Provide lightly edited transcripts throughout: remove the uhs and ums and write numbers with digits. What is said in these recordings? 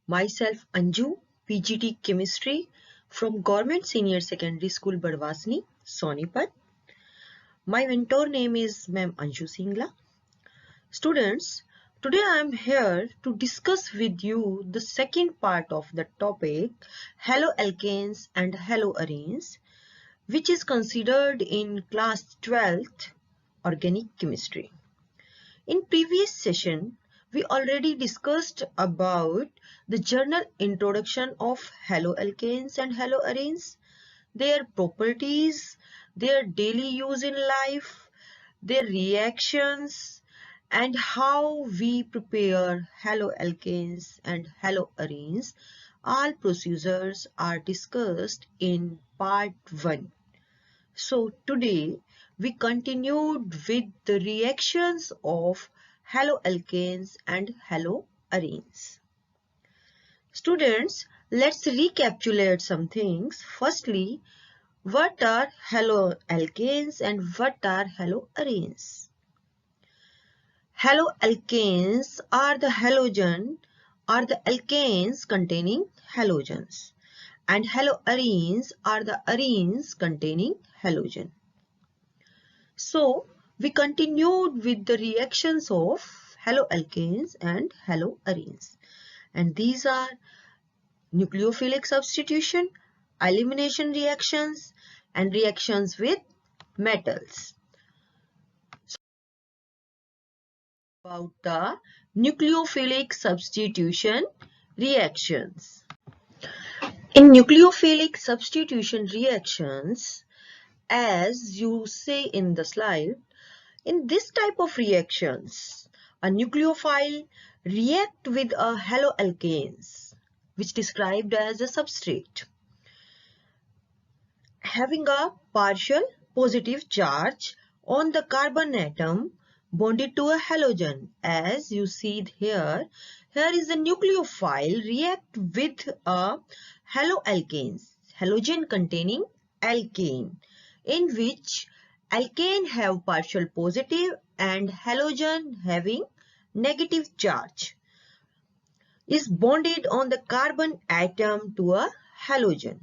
Myself Anju, PGT Chemistry from Government Senior Secondary School Badwasni, Sonipat. My mentor name is Ma'am Anju Singla. Students, today I am here to discuss with you the second part of the topic haloalkanes and haloarenes, which is considered in class 12th organic chemistry. In previous session, we already discussed about the general introduction of haloalkanes and haloarenes, their properties, their daily use in life, their reactions, and how we prepare haloalkanes and haloarenes. All procedures are discussed in part 1. So today we continued with the reactions of haloalkanes and haloarenes. Students, let's recapitulate some things. Firstly, what are haloalkanes and what are haloarenes? Haloalkanes are the alkanes containing halogens, and haloarenes are the arenes containing halogen. So, we continued with the reactions of haloalkanes and haloarenes. And these are nucleophilic substitution, elimination reactions, and reactions with metals. About the nucleophilic substitution reactions. In nucleophilic substitution reactions, as you say in the slide, in this type of reactions, a nucleophile react with a haloalkanes, which described as a substrate, having a partial positive charge on the carbon atom bonded to a halogen. As you see here, here is a nucleophile react with a haloalkanes, halogen containing alkane, in which alkane have partial positive and halogen having negative charge is bonded on the carbon atom to a halogen.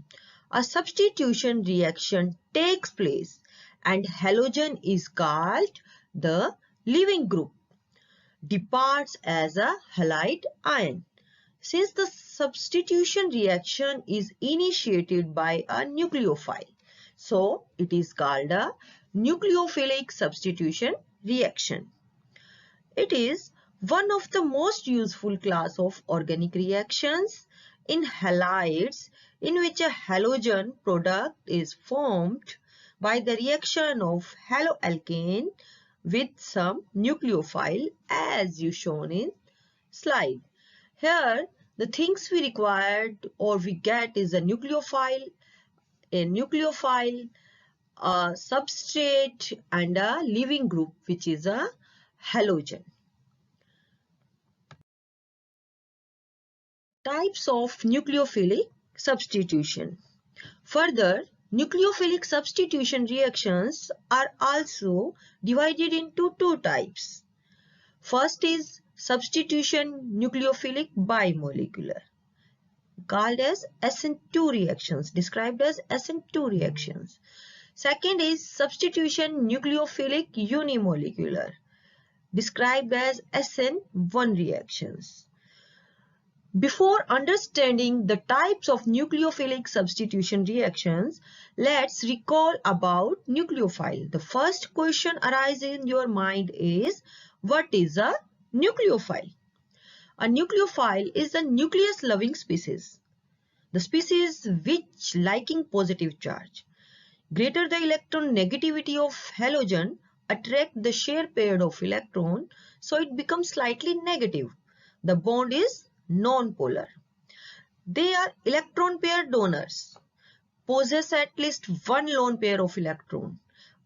A substitution reaction takes place and halogen is called the leaving group, departs as a halide ion. Since the substitution reaction is initiated by a nucleophile, so it is called a nucleophilic substitution reaction. It is one of the most useful class of organic reactions in halides in which a halogen product is formed by the reaction of haloalkane with some nucleophile as you shown in slide. Here the things we required or we get is a nucleophile, a substrate and a leaving group which is a halogen. Types of nucleophilic substitution. Further, nucleophilic substitution reactions are also divided into two types. First is substitution nucleophilic bimolecular, called as SN2 reactions, described as SN2 reactions. Second is substitution nucleophilic unimolecular, described as SN1 reactions. Before understanding the types of nucleophilic substitution reactions, let's recall about nucleophile. The first question arises in your mind is, what is a nucleophile? A nucleophile is a nucleus-loving species. The species which liking positive charge. Greater the electron negativity of halogen attract the share pair of electron, so it becomes slightly negative. The bond is non-polar. They are electron pair donors, possess at least one lone pair of electron,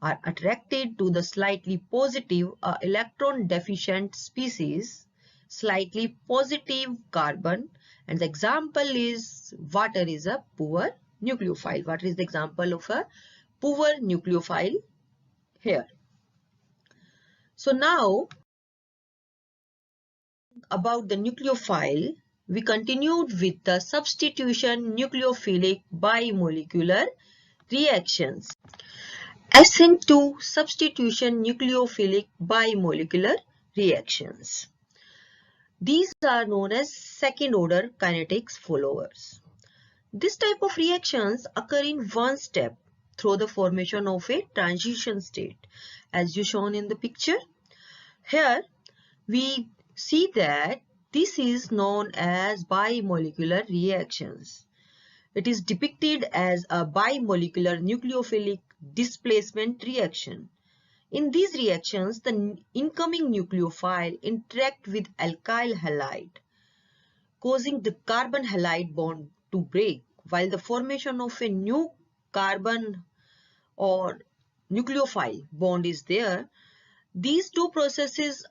are attracted to the slightly positive electron deficient species, slightly positive carbon, and the example is water is a poor nucleophile. Water is the example of a poor nucleophile here. So now about the nucleophile we continued with the substitution nucleophilic bimolecular reactions. SN2 substitution nucleophilic bimolecular reactions. These are known as second order kinetics followers. This type of reactions occur in one step through the formation of a transition state, as you shown in the picture. Here we see that this is known as bimolecular reactions. It is depicted as a bimolecular nucleophilic displacement reaction. In these reactions, the incoming nucleophile interact with alkyl halide, causing the carbon halide bond to break, while the formation of a new carbon or nucleophile bond is there. These two processes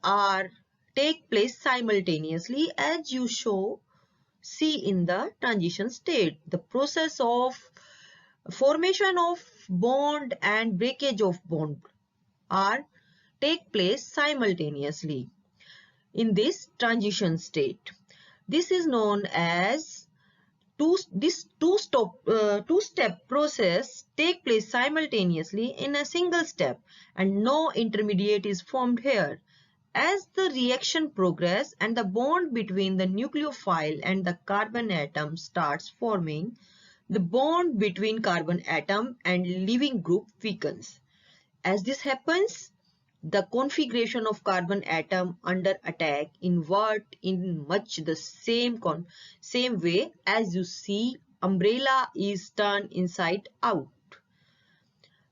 take place simultaneously, as you see in the transition state. The process of formation of bond and breakage of bond take place simultaneously in this transition state. This is known as two-step process take place simultaneously in a single step, and no intermediate is formed here. As the reaction progresses and the bond between the nucleophile and the carbon atom starts forming, the bond between carbon atom and leaving group weakens. As this happens, the configuration of carbon atom under attack invert in much the same way as you see umbrella is turned inside out.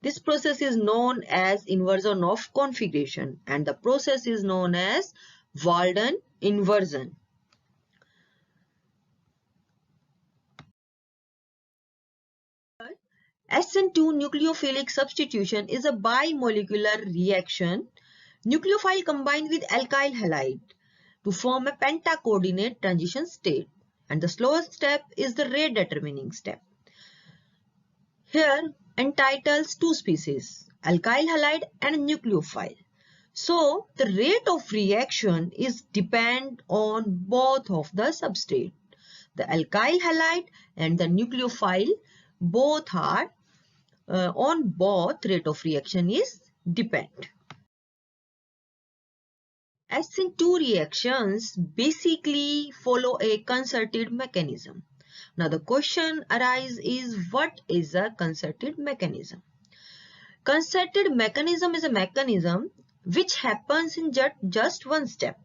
This process is known as inversion of configuration, and the process is known as Walden inversion. SN2 nucleophilic substitution is a bimolecular reaction. Nucleophile combined with alkyl halide to form a pentacoordinate transition state, and the slowest step is the rate determining step. Here entitles two species, alkyl halide and nucleophile. So the rate of reaction is depend on both of the substrate. The alkyl halide and the nucleophile both are on both rate of reaction is depend. SN2 reactions basically follow a concerted mechanism. Now the question arises is, what is a concerted mechanism? Concerted mechanism is a mechanism which happens in just one step.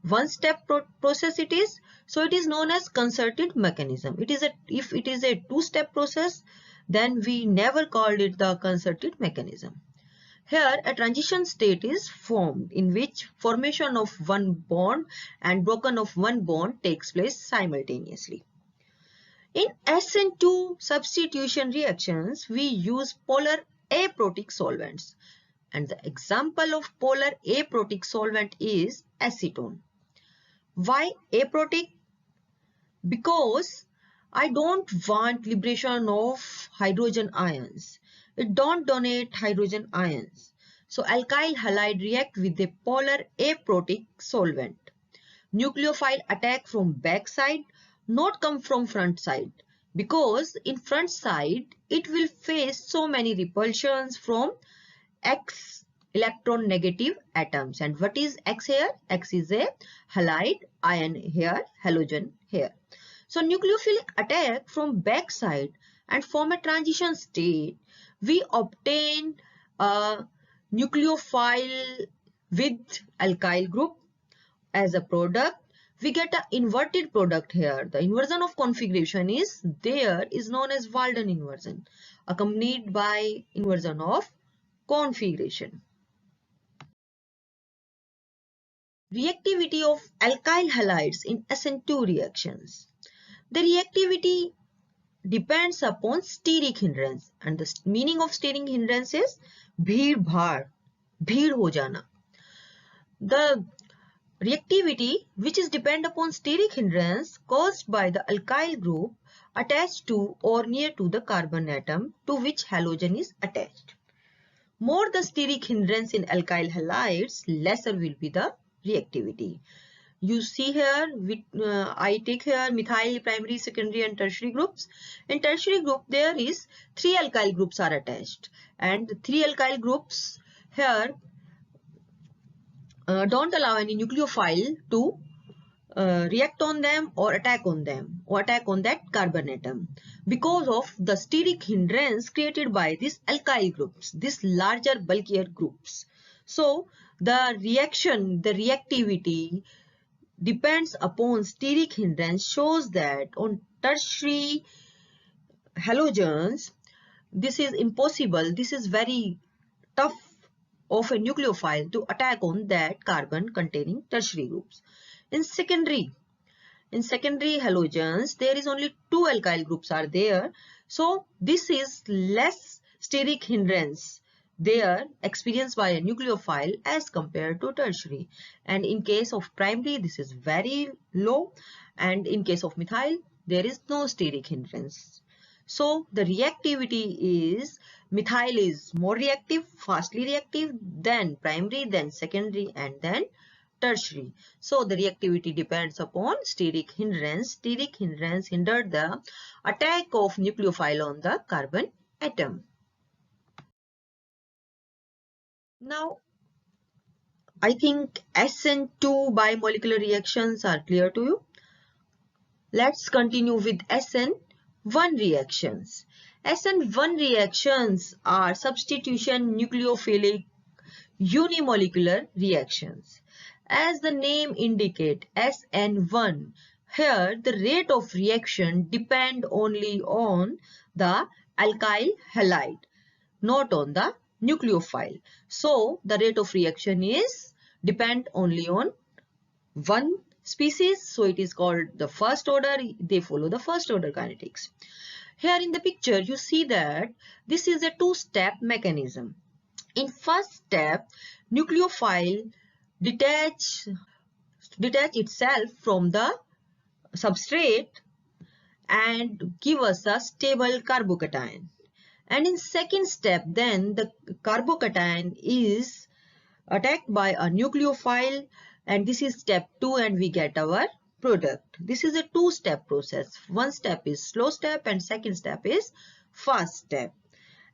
One step process it is, so it is known as concerted mechanism. If it is a two-step process, then we never called it the concerted mechanism. Here a transition state is formed in which formation of one bond and broken of one bond takes place simultaneously. In SN2 substitution reactions, we use polar aprotic solvents, and the example of polar aprotic solvent is acetone. Why aprotic? Because I don't want liberation of hydrogen ions. It don't donate hydrogen ions. So alkyl halide react with a polar aprotic solvent. Nucleophile attack from back side, not come from front side, because in front side it will face so many repulsions from X electron negative atoms. And what is X here? X is a halide ion here, halogen here. So nucleophilic attack from back side and form a transition state. We obtain a nucleophile with alkyl group as a product. We get an inverted product here. The inversion of configuration is known as Walden inversion, accompanied by inversion of configuration. Reactivity of alkyl halides in SN2 reactions. The reactivity depends upon steric hindrance, and the meaning of steric hindrance is bheed ho jana. The reactivity which is depend upon steric hindrance caused by the alkyl group attached to or near to the carbon atom to which halogen is attached. More the steric hindrance in alkyl halides, lesser will be the reactivity. You see here, I take here methyl, primary, secondary and tertiary groups. In tertiary group, there is 3 alkyl groups are attached. And 3 alkyl groups here don't allow any nucleophile to react on them or attack on that carbon atom because of the steric hindrance created by these alkyl groups, these larger bulkier groups. So the reactivity depends upon steric hindrance, shows that on tertiary halogens this is impossible, this is very tough of a nucleophile to attack on that carbon containing tertiary groups. In secondary halogens, there is only 2 alkyl groups are there. So this is less steric hindrance there experienced by a nucleophile as compared to tertiary. And in case of primary, this is very low. And in case of methyl, there is no steric hindrance. So the reactivity is, methyl is more reactive, fastly reactive than primary, then secondary and then tertiary. So the reactivity depends upon steric hindrance. Steric hindrance hindered the attack of nucleophile on the carbon atom. Now, I think SN2 bimolecular reactions are clear to you. Let's continue with SN1 reactions. SN1 reactions are substitution nucleophilic unimolecular reactions. As the name indicates, SN1, here the rate of reaction depends only on the alkyl halide, not on the nucleophile. So the rate of reaction is depend only on one species. So it is called the first order. They follow the first order kinetics. Here in the picture you see that this is a two-step mechanism. In first step, nucleophile detach itself from the substrate and give us a stable carbocation. And in second step, then the carbocation is attacked by a nucleophile, and this is step 2 and we get our product. This is a two-step process. One step is slow step and second step is fast step.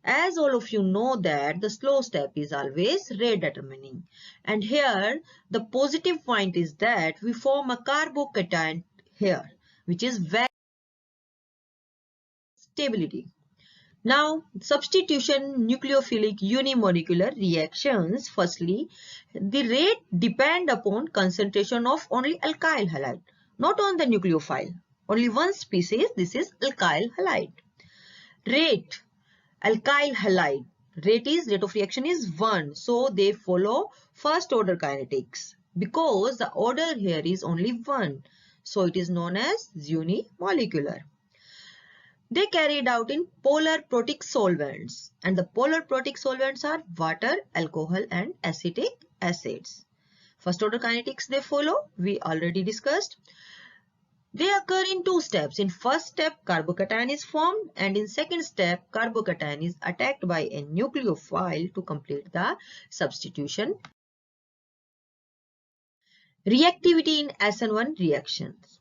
As all of you know that the slow step is always rate determining. And here the positive point is that we form a carbocation here, which is very stability. Now, substitution nucleophilic unimolecular reactions. Firstly, the rate depend upon concentration of only alkyl halide, not on the nucleophile. Only one species, this is alkyl halide. Rate, alkyl halide, rate of reaction is 1. So, they follow first order kinetics because the order here is only 1. So, it is known as unimolecular. They carried out in polar protic solvents, and the polar protic solvents are water, alcohol and acetic acids. First order kinetics they follow, we already discussed. They occur in two steps. In first step, carbocation is formed, and in second step, carbocation is attacked by a nucleophile to complete the substitution. Reactivity in SN1 reactions.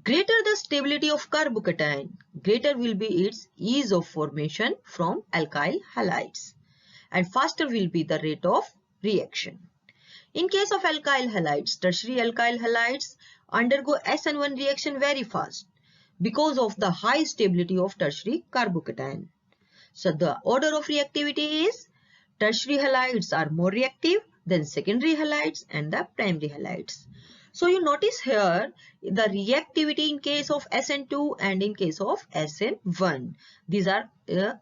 Greater the stability of carbocation, greater will be its ease of formation from alkyl halides, and faster will be the rate of reaction. In case of alkyl halides, tertiary alkyl halides undergo SN1 reaction very fast because of the high stability of tertiary carbocation. So the order of reactivity is tertiary halides are more reactive than secondary halides and the primary halides. So you notice here the reactivity in case of SN2 and in case of SN1. These are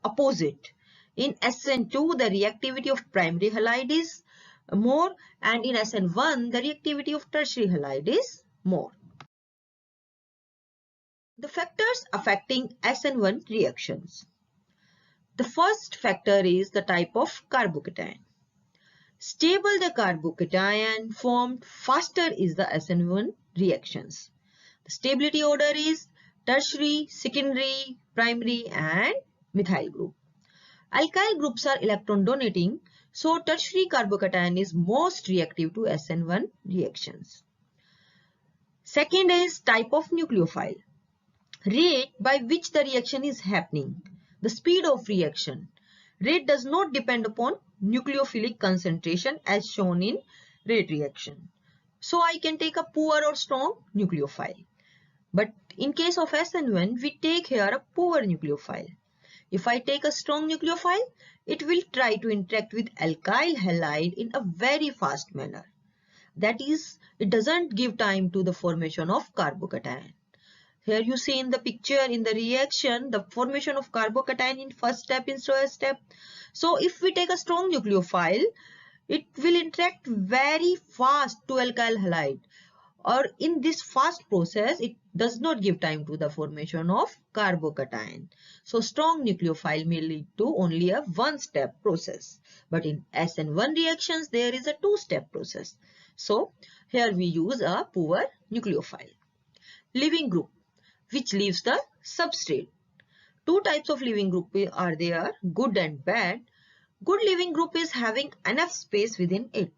opposite. In SN2 the reactivity of primary halide is more, and in SN1 the reactivity of tertiary halide is more. The factors affecting SN1 reactions. The first factor is the type of carbocation. Stable the carbocation formed, faster is the SN1 reactions. The stability order is tertiary, secondary, primary and methyl group. Alkyl groups are electron donating, so tertiary carbocation is most reactive to SN1 reactions. Second is type of nucleophile. Rate by which the reaction is happening. The speed of reaction. Rate does not depend upon nucleophilic concentration as shown in rate reaction. So I can take a poor or strong nucleophile. But in case of SN1, we take here a poor nucleophile. If I take a strong nucleophile, it will try to interact with alkyl halide in a very fast manner. That is, it doesn't give time to the formation of carbocation. Here you see in the picture, in the reaction, the formation of carbocation in first step, in slowest step. So if we take a strong nucleophile, it will interact very fast to alkyl halide. Or in this fast process, it does not give time to the formation of carbocation. So strong nucleophile may lead to only a one-step process. But in SN1 reactions, there is a two-step process. So here we use a poor nucleophile. Leaving group, which leaves the substrate. Two types of leaving group are there, good and bad. Good leaving group is having enough space within it,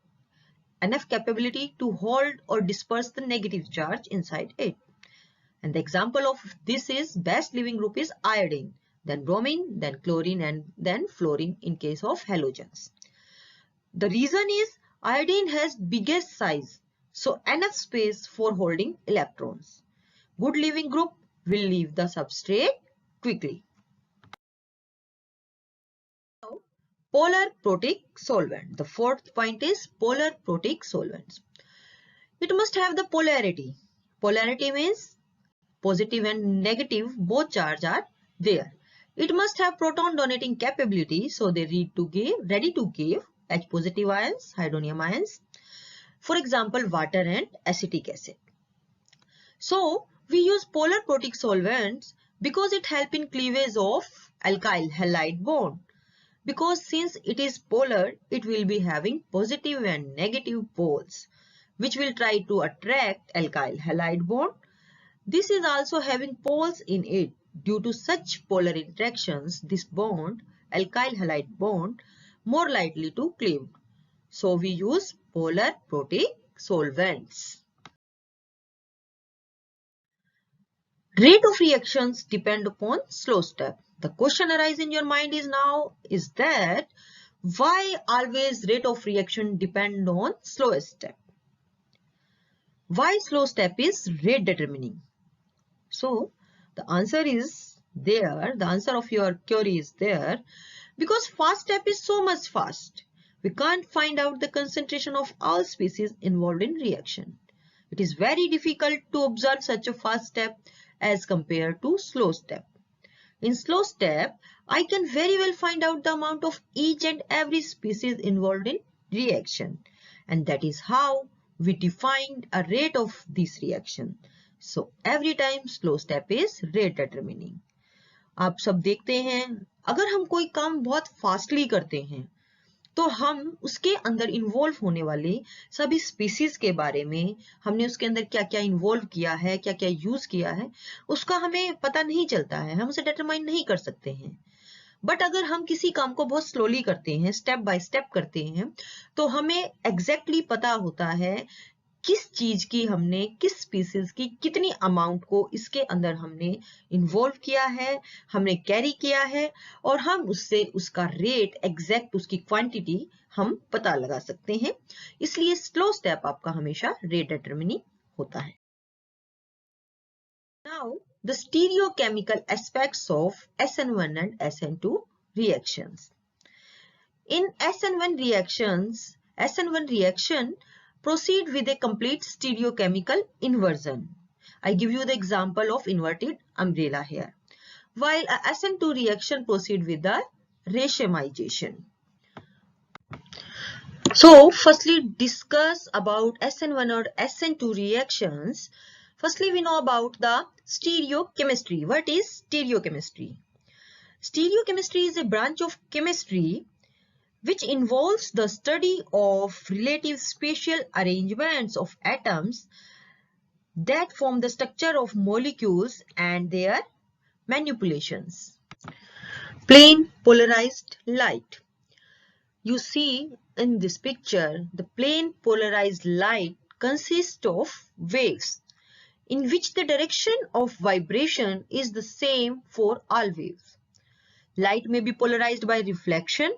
enough capability to hold or disperse the negative charge inside it. And the example of this is best leaving group is iodine, then bromine, then chlorine, and then fluorine in case of halogens. The reason is iodine has biggest size, so enough space for holding electrons. Good leaving group will leave the substrate quickly. Now, polar protic solvent. The fourth point is polar protic solvents. It must have the polarity. Polarity means positive and negative, both charge are there. It must have proton donating capability, so they ready to give H positive ions, hydronium ions. For example, water and acetic acid. So we use polar protic solvents because it helps in cleavage of alkyl halide bond. Because since it is polar, it will be having positive and negative poles, which will try to attract alkyl halide bond. This is also having poles in it. Due to such polar interactions, this bond, alkyl halide bond, more likely to cleave. So we use polar protic solvents. Rate of reactions depend upon slow step. The question arises in your mind is that why always rate of reaction depend on slowest step? Why slow step is rate determining? So the answer is there, the answer of your query is there, because fast step is so much fast. We can't find out the concentration of all species involved in reaction. It is very difficult to observe such a fast step as compared to slow step. In slow step, I can very well find out the amount of each and every species involved in reaction. And that is how we defined a rate of this reaction. So every time slow step is rate determining. आप सब देखते हैं, अगर हम कोई काम बहुत fastly करते हैं तो हम उसके अंदर इन्वॉल्व होने वाले सभी स्पीसीज के बारे में, हमने उसके अंदर क्या क्या इन्वॉल्व किया है, क्या क्या यूज किया है, उसका हमें पता नहीं चलता है, हम उसे डिटरमाइन नहीं कर सकते हैं. बट अगर हम किसी काम को बहुत स्लोली करते हैं, स्टेप बाय स्टेप करते हैं, तो हमें एग्जैक्टली पता होता है किस चीज की हमने, किस स्पीसीज की कितनी अमाउंट को इसके अंदर हमने इन्वॉल्व किया है, हमने कैरी किया है, और हम उससे उसका रेट, एग्जैक्ट उसकी क्वांटिटी हम पता लगा सकते हैं. इसलिए स्लो स्टेप आपका हमेशा रेट डिटरमिनिंग होता है. Now the stereochemical aspects of SN1 and SN2 reactions. In SN1 reaction proceed with a complete stereochemical inversion. I give you the example of inverted umbrella here. While a SN2 reaction proceed with the racemization. So firstly discuss about SN1 or SN2 reactions. Firstly we know about the stereochemistry. What is stereochemistry? Stereochemistry is a branch of chemistry which involves the study of relative spatial arrangements of atoms that form the structure of molecules and their manipulations. Plane polarized light. You see in this picture, the plane polarized light consists of waves. in which the direction of vibration is the same for all waves. Light may be polarized by reflection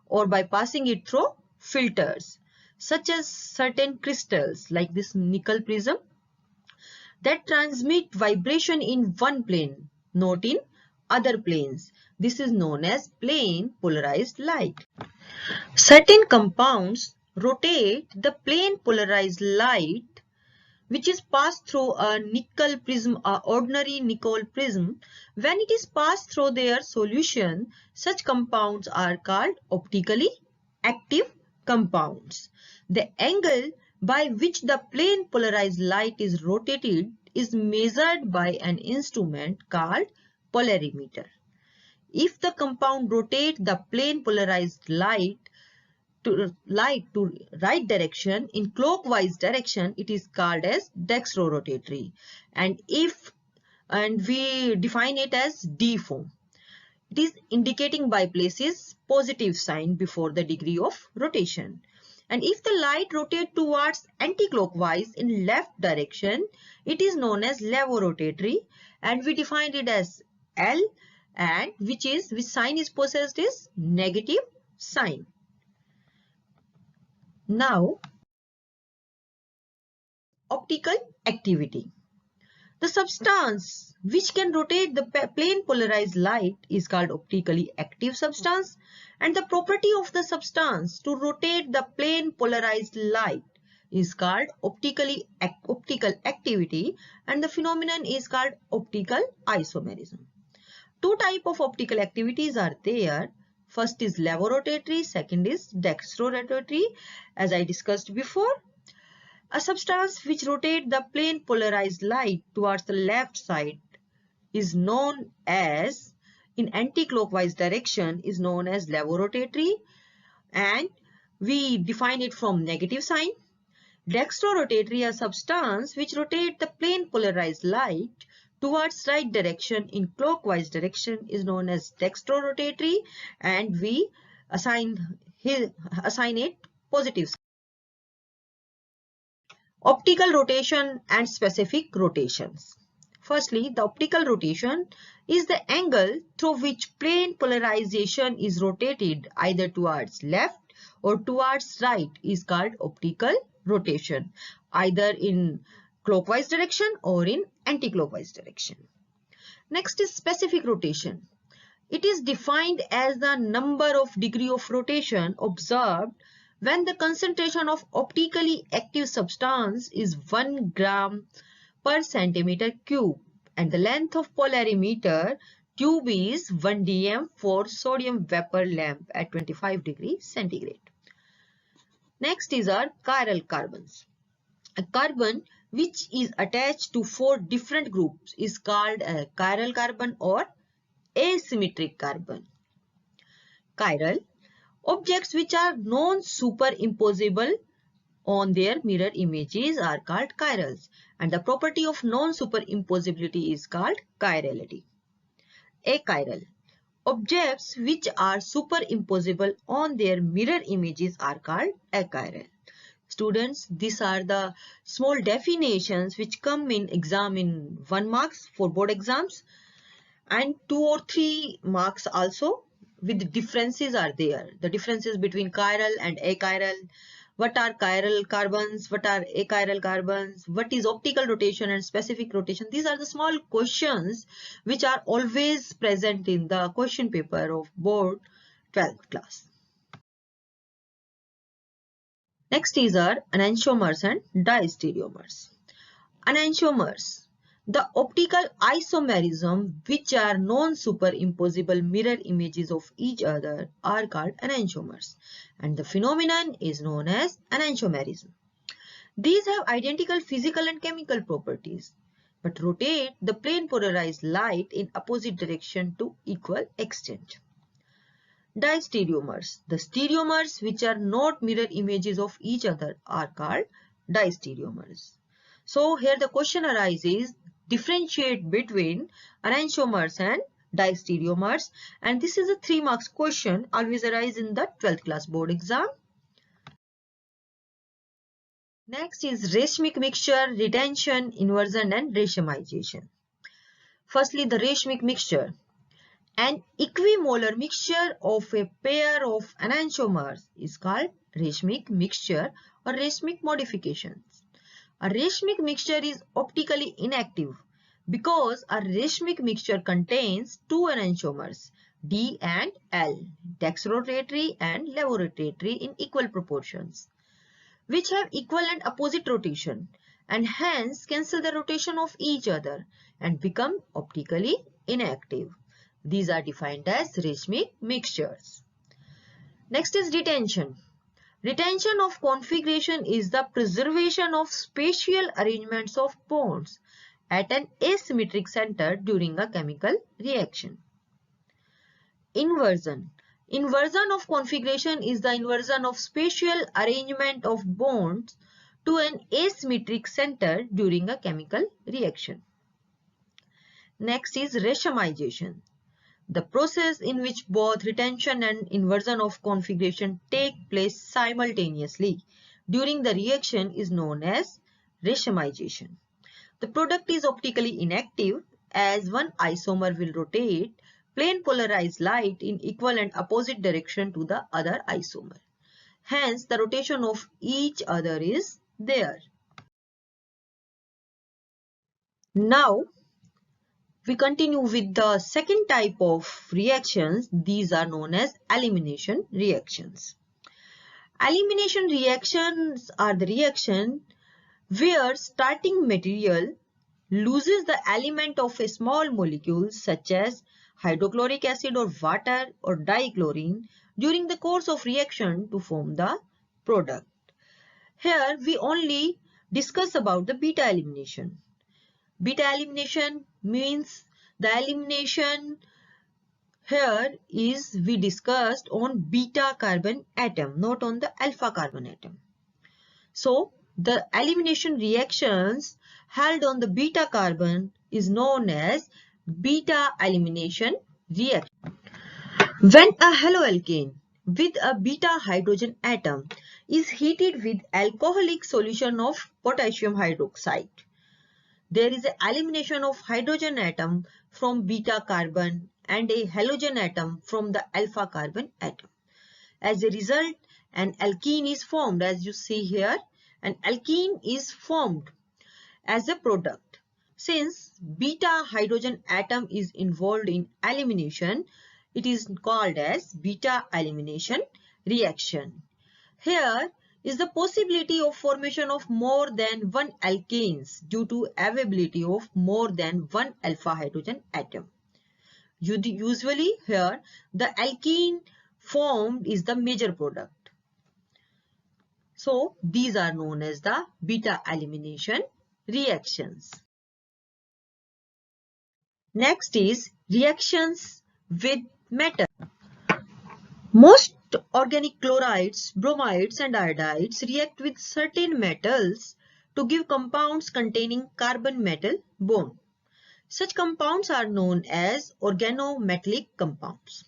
or by passing it through filters, such as certain crystals like this nickel prism that transmit vibration in one plane, not in other planes. This is known as plane polarized light. Certain compounds rotate the plane polarized light which is passed through a nickel prism, a ordinary nickel prism. When it is passed through their solution, such compounds are called optically active compounds. The angle by which the plane polarized light is rotated is measured by an instrument called polarimeter. If the compound rotates the plane polarized light to right direction in clockwise direction, it is called as dextrorotatory, and we define it as D form. It is indicating by places positive sign before the degree of rotation. And if the light rotates towards anti-clockwise in left direction, it is known as levorotatory, and we define it as L, and which sign is possessed is negative sign. Now, optical activity. The substance which can rotate the plane polarized light is called optically active substance, and the property of the substance to rotate the plane polarized light is called optical activity, and the phenomenon is called optical isomerism. Two types of optical activities are there. First is levorotatory, second is dextrorotatory, as I discussed before. A substance which rotates the plane polarized light towards the left side is known as, in anti-clockwise direction, is known as levorotatory, and we define it from negative sign. Dextrorotatory, a substance which rotates the plane polarized light towards right direction in clockwise direction, is known as dextrorotatory, and we assign it positive sign. Optical rotation and specific rotations. Firstly, the optical rotation is the angle through which plane polarization is rotated either towards left or towards right is called optical rotation, either in clockwise direction or in anti-clockwise direction. Next is specific rotation. It is defined as the number of degree of rotation observed when the concentration of optically active substance is 1 gram per centimeter cube and the length of polarimeter tube is 1 dm for sodium vapor lamp at 25 degrees centigrade. Next is our chiral carbons. A carbon which is attached to 4 different groups is called a chiral carbon or asymmetric carbon. Chiral objects which are non-superimposable on their mirror images are called chirals, and the property of non-superimposability is called chirality. Achiral objects which are superimposable on their mirror images are called achiral. Students, these are the small definitions which come in exam in 1 marks for board exams, and 2 or 3 marks also, with differences are there. The differences between chiral and achiral. What are chiral carbons? What are achiral carbons? What is optical rotation and specific rotation? These are the small questions which are always present in the question paper of board 12th class. Next is our enantiomers and diastereomers. Enantiomers, the optical isomerism which are non-superimposable mirror images of each other, are called enantiomers, and the phenomenon is known as enantiomerism. These have identical physical and chemical properties but rotate the plane polarized light in opposite direction to equal extent. Diastereomers, the stereomers which are not mirror images of each other, are called diastereomers. So here the question arises, differentiate between enantiomers and diastereomers, and this is a 3 marks question, always arise in the 12th class board exam. Next is racemic mixture, retention, inversion and racemization. Firstly, the racemic mixture. An equimolar mixture of a pair of enantiomers is called racemic mixture or racemic modifications. A racemic mixture is optically inactive because a racemic mixture contains two enantiomers D and L, dextrorotatory and levorotatory in equal proportions, which have equal and opposite rotation and hence cancel the rotation of each other and become optically inactive. These are defined as racemic mixtures. Next is retention. Retention of configuration is the preservation of spatial arrangements of bonds at an asymmetric center during a chemical reaction. Inversion. Inversion of configuration is the inversion of spatial arrangement of bonds to an asymmetric center during a chemical reaction. Next is racemization. The process in which both retention and inversion of configuration take place simultaneously during the reaction is known as racemization. The product is optically inactive as one isomer will rotate plane polarized light in equal and opposite direction to the other isomer. Hence, the rotation of each other is there. Now, we continue with the second type of reactions. These are known as elimination reactions. Elimination reactions are the reaction where starting material loses the element of a small molecule such as hydrochloric acid or water or dichlorine during the course of reaction to form the product. Here we only discuss about the beta elimination. Beta elimination means the elimination here is we discussed on beta carbon atom, not on the alpha carbon atom. So the elimination reactions held on the beta carbon is known as beta elimination reaction. When a haloalkane with a beta hydrogen atom is heated with alcoholic solution of potassium hydroxide, there is an elimination of hydrogen atom from beta carbon and a halogen atom from the alpha carbon atom. As a result, an alkene is formed. As you see here, an alkene is formed as a product. Since beta hydrogen atom is involved in elimination, it is called as beta elimination reaction. Here is the possibility of formation of more than one alkanes due to availability of more than one alpha hydrogen atom. Usually here the alkene formed is the major product. So these are known as the beta elimination reactions. Next is reactions with metal. Most organic chlorides, bromides and iodides react with certain metals to give compounds containing carbon metal bond. Such compounds are known as organometallic compounds.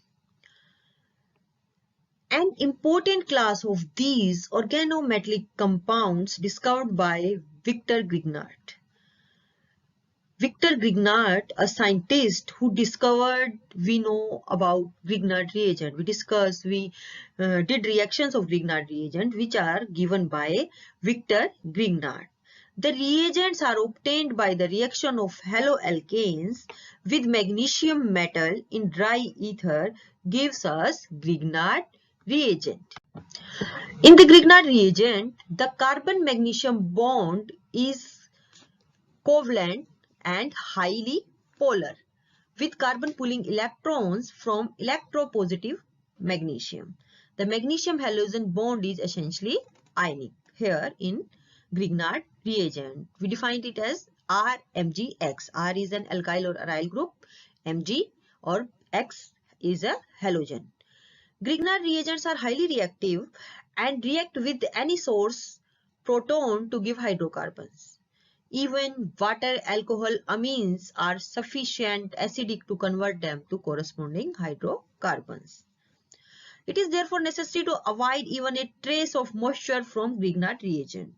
An important class of these organometallic compounds discovered by Victor Grignard. Victor Grignard, a scientist who discovered, we know about Grignard reagent. We discussed, we did reactions of Grignard reagent which are given by Victor Grignard. The reagents are obtained by the reaction of haloalkanes with magnesium metal in dry ether gives us Grignard reagent. In the Grignard reagent, the carbon magnesium bond is covalent and highly polar with carbon pulling electrons from electropositive magnesium. The magnesium halogen bond is essentially ionic. Here in Grignard reagent, we defined it as RMgX. R is an alkyl or aryl group, Mg or X is a halogen. Grignard reagents are highly reactive and react with any source proton to give hydrocarbons. Even water, alcohol, amines are sufficient acidic to convert them to corresponding hydrocarbons. It is therefore necessary to avoid even a trace of moisture from Grignard reagent.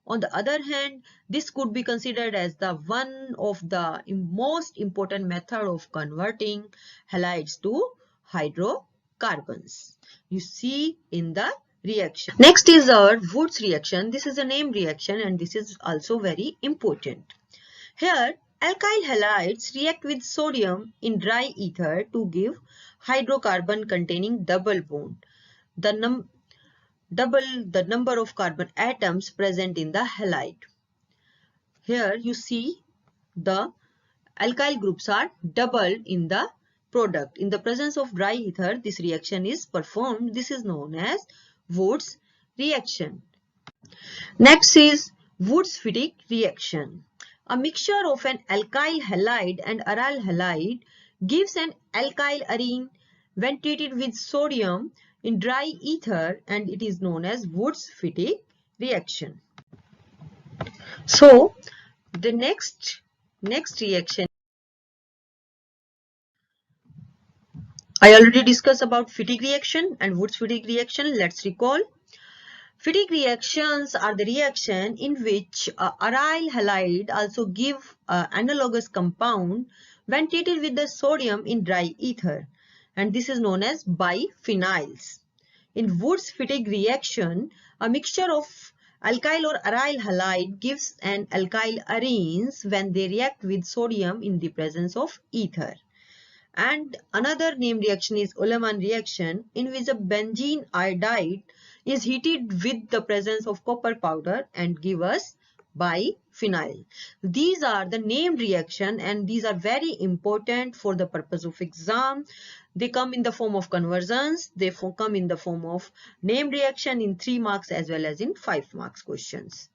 On the other hand, this could be considered as the one of the most important method of converting halides to hydrocarbons. You see in the reaction. Next is our Wurtz reaction. This is a name reaction and this is also very important. Here, alkyl halides react with sodium in dry ether to give hydrocarbon containing double bond. Double the number of carbon atoms present in the halide. Here you see the alkyl groups are double in the product. In the presence of dry ether, this reaction is performed. This is known as Wurtz reaction. Next is Wurtz-Fittig reaction. A mixture of an alkyl halide and aryl halide gives an alkyl arene when treated with sodium in dry ether, and it is known as Wurtz-Fittig reaction. So the next reaction, I already discussed about Fittig reaction and Wurtz-Fittig reaction. Let's recall. Fittig reactions are the reaction in which aryl halide also give analogous compound when treated with the sodium in dry ether, and this is known as biphenyls. In Wurtz-Fittig reaction, a mixture of alkyl or aryl halide gives an alkyl arenes when they react with sodium in the presence of ether. And another named reaction is Ullmann reaction, in which a benzene iodide is heated with the presence of copper powder and give us biphenyl. These are the named reaction and these are very important for the purpose of exam. They come in the form of conversions. They come in the form of named reaction in 3 marks as well as in 5 marks questions.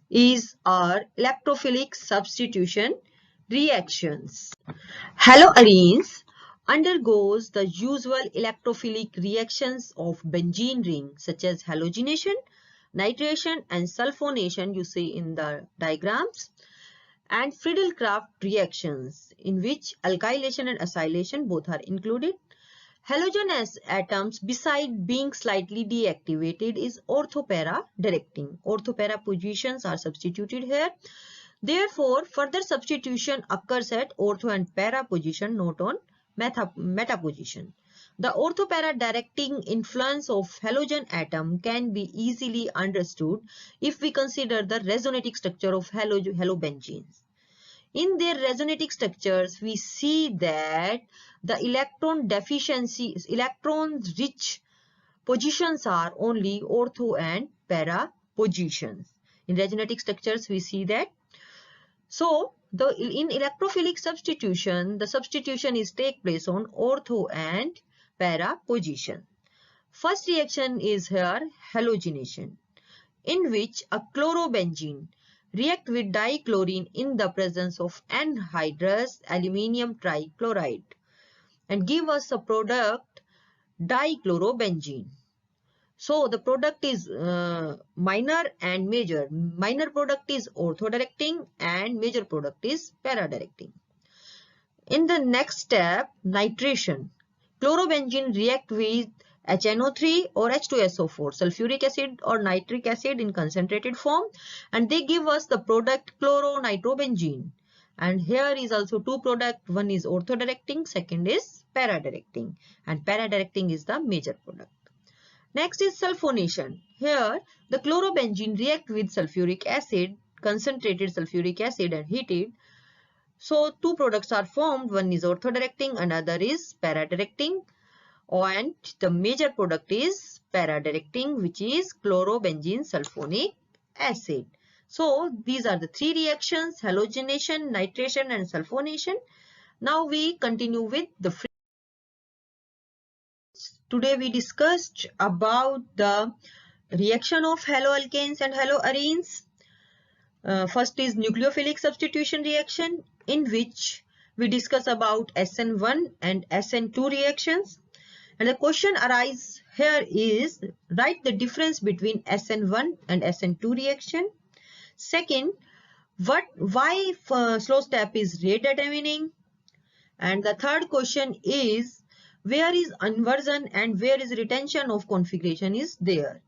Is our electrophilic substitution reactions. Haloarenes undergoes the usual electrophilic reactions of benzene ring such as halogenation, nitration and sulfonation you see in the diagrams, and Friedel-Crafts reactions in which alkylation and acylation both are included. Halogen atoms, beside being slightly deactivated, is ortho-para directing. Ortho-para positions are substituted here. Therefore, further substitution occurs at ortho and para position, not on meta position. The ortho-para directing influence of halogen atom can be easily understood if we consider the resonating structure of halobenzenes. In their resonating structures, we see that the electron-rich positions are only ortho and para positions. In resonating structures, we see that. So, in electrophilic substitution, the substitution is take place on ortho and para position. First reaction is here halogenation, in which a chlorobenzene react with dichlorine in the presence of anhydrous aluminium trichloride and give us a product dichlorobenzene. So the product is minor and major. Minor product is ortho-directing and major product is para-directing. In the next step, nitration. Chlorobenzene react with HNO3 or H2SO4, sulfuric acid or nitric acid in concentrated form, and they give us the product chloronitrobenzene. And here is also two products, one is ortho-directing, second is para-directing, and para-directing is the major product. Next is sulfonation. Here the chlorobenzene react with sulfuric acid, concentrated sulfuric acid and heated. So two products are formed, one is ortho-directing, another is para-directing. And the major product is para-directing, which is chlorobenzene sulfonic acid. So these are the three reactions: halogenation, nitration and sulfonation. Now we continue with the free. Today we discussed about the reaction of haloalkanes and haloarenes. First is nucleophilic substitution reaction, in which we discuss about SN1 and SN2 reactions. And the question arises here is, write the difference between SN1 and SN2 reaction. Second, why slow step is rate determining. And the third question is, where is inversion and where is retention of configuration is there.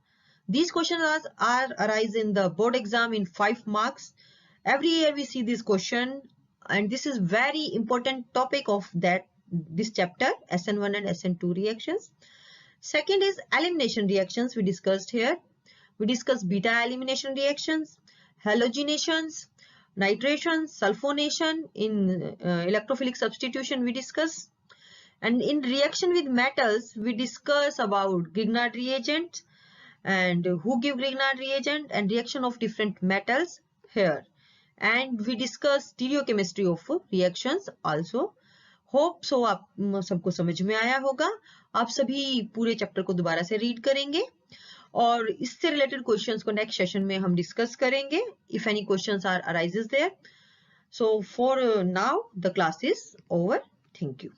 These questions arise in the board exam in 5 marks. Every year we see this question, and this is very important topic of this chapter, SN1 and SN2 reactions. Second is elimination reactions we discussed here. We discussed beta elimination reactions, halogenations, nitration, sulfonation. In electrophilic substitution we discuss. And in reaction with metals, we discuss about Grignard reagent and who give Grignard reagent and reaction of different metals here. And we discuss stereochemistry of reactions also. Hope so आप सबको समझ में आया होगा. आप सभी पूरे chapter को दोबारा से रीड करेंगे और इससे रिलेटेड क्वेश्चंस को नेक्स्ट सेशन में हम डिस्कस करेंगे if any questions are arises there. So for now the class is over. Thank you.